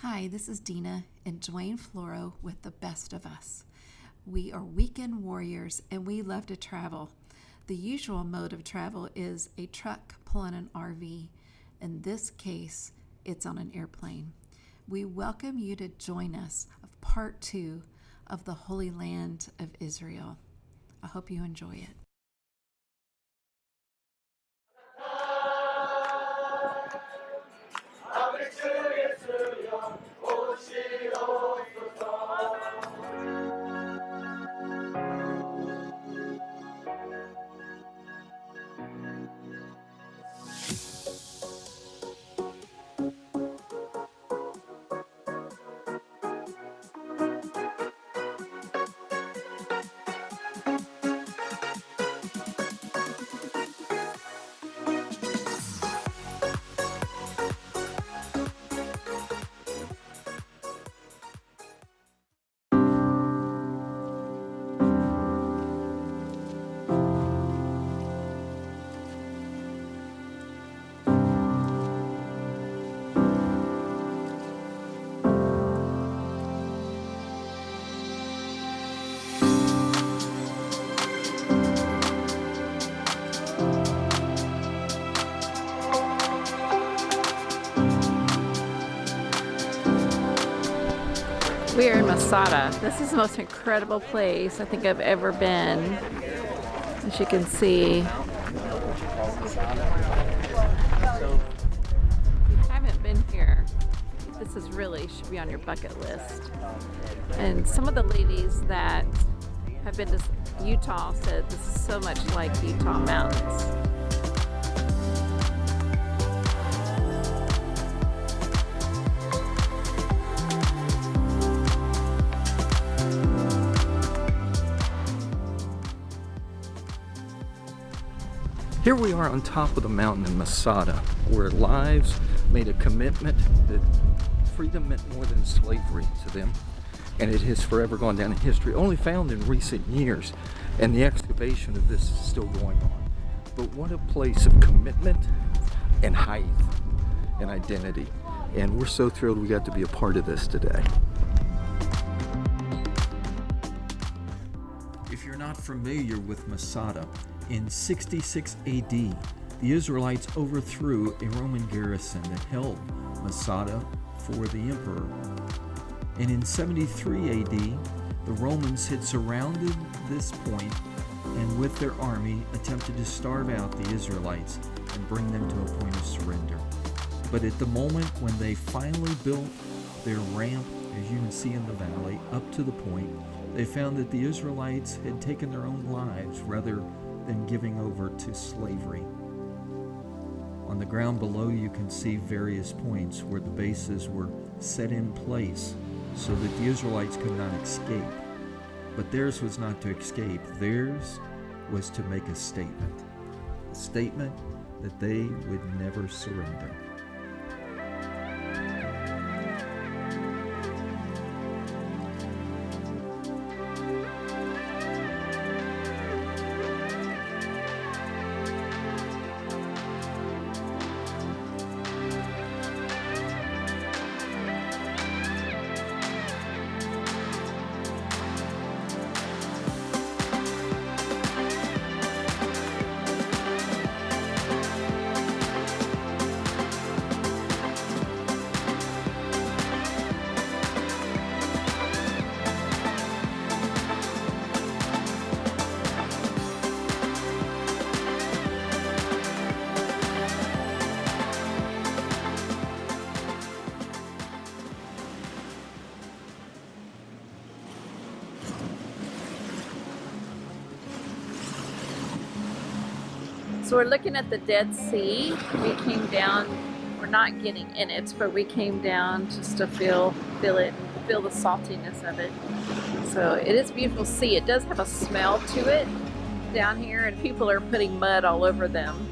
Hi, this is Deana and Duane Floro with The Best of Us. We are weekend warriors and we love to travel. The usual mode of travel is a truck pulling an RV. In this case, it's on an airplane. We welcome you to join us of part 2 of the Holy Land of Israel. I hope you enjoy it. We are in Masada. This is the most incredible place I think I've ever been. As you can see, if you haven't been here, this is really should be on your bucket list. And some of the ladies that have been to Utah said this is so much like Utah mountains. Here we are on top of the mountain in Masada, where lives made a commitment that freedom meant more than slavery to them, and it has forever gone down in history, only found in recent years, and the excavation of this is still going on. But what a place of commitment and height and identity, and we're so thrilled we got to be a part of this today. If you're not familiar with Masada, in 66 AD, the Israelites overthrew a Roman garrison that held Masada for the emperor. And in 73 AD, the Romans had surrounded this point and with their army attempted to starve out the Israelites and bring them to a point of surrender. But at the moment when they finally built their ramp, as you can see in the valley, up to the point, they found that the Israelites had taken their own lives rather than giving over to slavery. On the ground below you can see various points where the bases were set in place so that the Israelites could not escape. But theirs was not to escape, theirs was to make a statement that they would never surrender. So we're looking at the Dead Sea. We came down, we're not getting in it, but we came down just to feel it, feel the saltiness of it. So it is beautiful to see. It does have a smell to it down here, and people are putting mud all over them.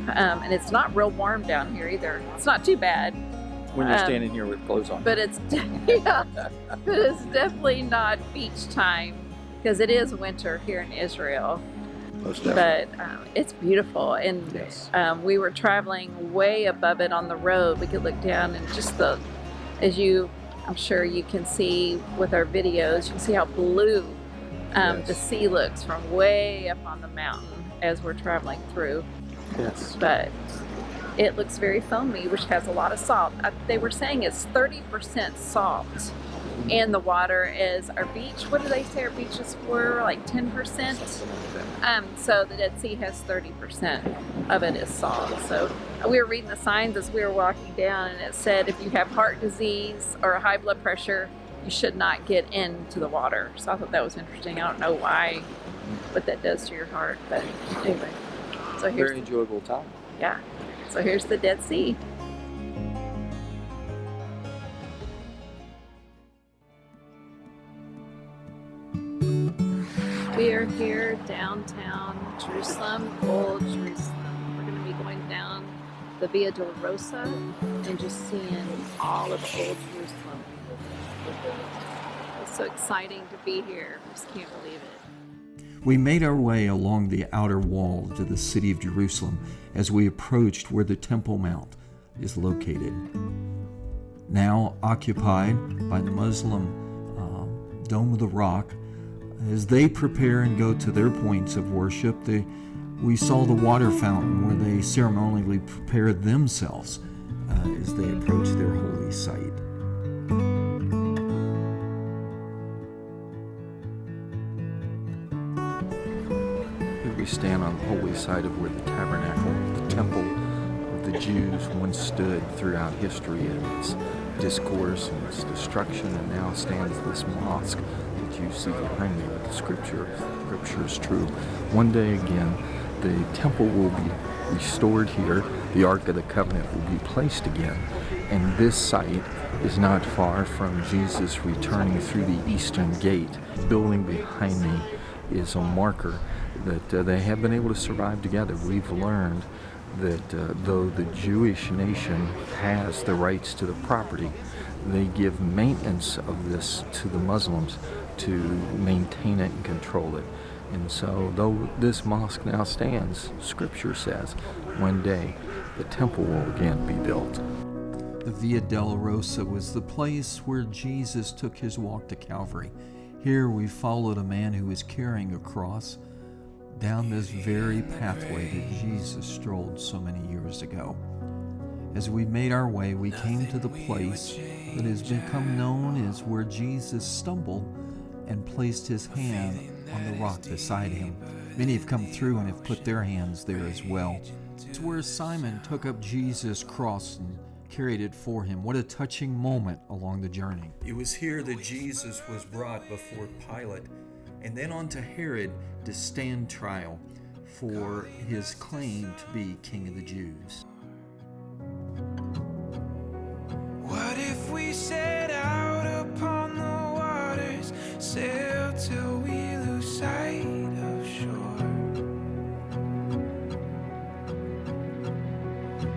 And it's not real warm down here either. It's not too bad. When you're standing here with clothes on. But it's, yeah, but it's definitely not beach time because it is winter here in Israel. Most definitely. But it's beautiful, and yes. We were traveling way above it on the road. We could look down and just the I'm sure you can see with our videos, you can see how blue the sea looks from way up on the mountain as we're traveling through. Yes. But it looks very foamy, which has a lot of salt. They were saying it's 30% salt. And the water is our beach. What do they say our beaches were? Like 10%? So the Dead Sea has 30% of it is salt. So we were reading the signs as we were walking down, and it said if you have heart disease or high blood pressure, you should not get into the water. So I thought that was interesting. I don't know why, what that does to your heart, but anyway. So here's very enjoyable time. Yeah. So here's the Dead Sea. We are here downtown Jerusalem, Old Jerusalem. We're going to be going down the Via Dolorosa and just seeing all of Old Jerusalem. It's so exciting to be here. I just can't believe it. We made our way along the outer wall to the city of Jerusalem as we approached where the Temple Mount is located. Now occupied by the Muslim Dome of the Rock, as they prepare and go to their points of worship, we saw the water fountain where they ceremonially prepared themselves as they approached their holy site. Here we stand on the holy site of where the Tabernacle, the temple of the Jews, once stood throughout history in its discourse and its destruction, and now stands this mosque that you see behind me with the scripture is true. One day again, the temple will be restored here. The Ark of the Covenant will be placed again. And this site is not far from Jesus returning through the eastern gate. The building behind me is a marker that they have been able to survive together. We've learned that though the Jewish nation has the rights to the property, they give maintenance of this to the Muslims to maintain it and control it. And so though this mosque now stands, Scripture says one day the temple will again be built. The Via Dolorosa was the place where Jesus took his walk to Calvary. Here we followed a man who was carrying a cross down this very pathway that Jesus strolled so many years ago. As we made our way, we came to the place that has become known as where Jesus stumbled and placed his hand on the rock beside him. Many have come through and have put their hands there as well. It's where Simon took up Jesus' cross and carried it for him. What a touching moment along the journey. It was here that Jesus was brought before Pilate and then on to Herod to stand trial for his claim to be King of the Jews. What if we set out upon the waters, sail till we lose sight of shore?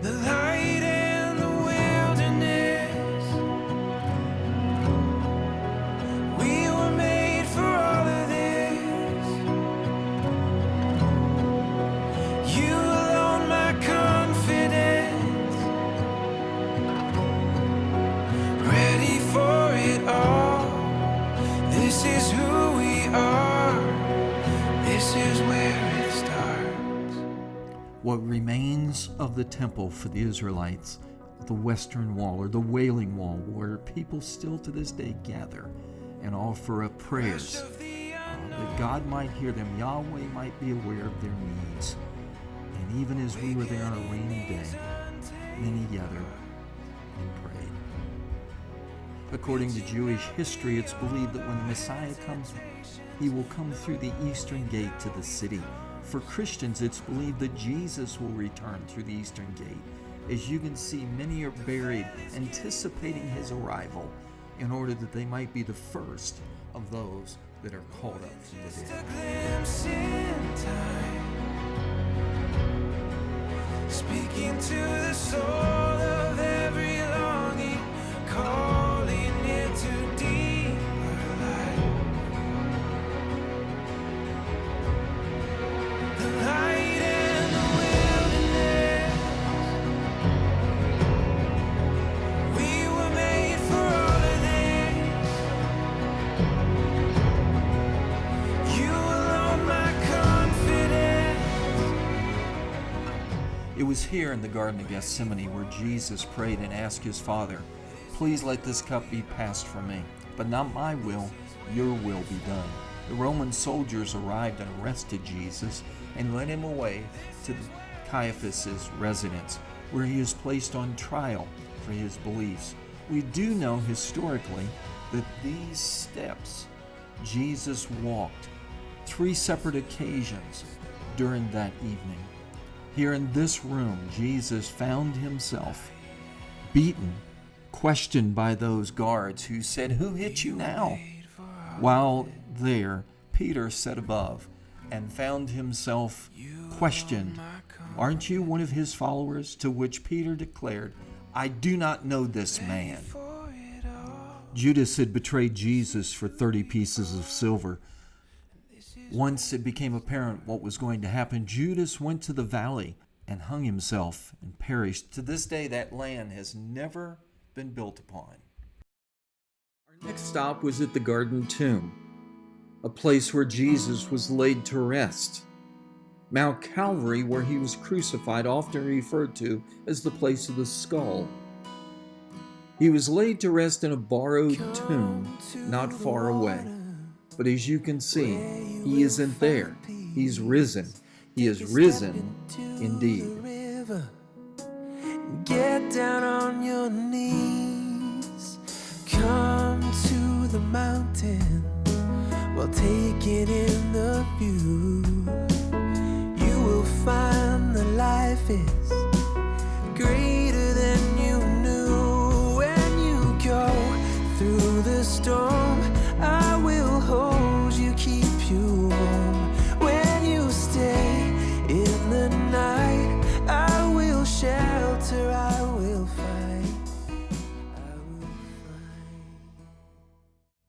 The light and the wilderness, we were made for all of this. You alone my confidence, ready for it all. This is who we are. This is where it starts. What remains of the temple for the Israelites, the Western Wall or the Wailing Wall, where people still to this day gather and offer up prayers that God might hear them, Yahweh might be aware of their needs. And even as we were there on a rainy day, many gathered and prayed. According to Jewish history, it's believed that when the Messiah comes, he will come through the eastern gate to the city. For Christians, it's believed that Jesus will return through the eastern gate. As you can see, many are buried, anticipating his arrival, in order that they might be the first of those that are called up from the dead. A glimpse in time, speaking to the soul of every longing, calling it to deeper light. The light and the wilderness, we were made for was here in the Garden of Gethsemane where Jesus prayed and asked his Father, "Please let this cup be passed from me, but not my will, your will be done." The Roman soldiers arrived and arrested Jesus and led him away to Caiaphas' residence, where he was placed on trial for his beliefs. We do know historically that these steps Jesus walked 3 separate occasions during that evening. Here in this room, Jesus found himself beaten, questioned by those guards who said, "Who hit you now?" While there, Peter sat above and found himself questioned, "Aren't you one of his followers?" To which Peter declared, "I do not know this man." Judas had betrayed Jesus for 30 pieces of silver. Once it became apparent what was going to happen, Judas went to the valley and hung himself and perished. To this day, that land has never been built upon. Our next stop was at the Garden Tomb, a place where Jesus was laid to rest. Mount Calvary, where he was crucified, often referred to as the place of the skull. He was laid to rest in a borrowed tomb not far away. But as you can see, he isn't there. He's risen. He is risen indeed. Get down on your knees. Come to the mountain while taking in the view. You will find that life is great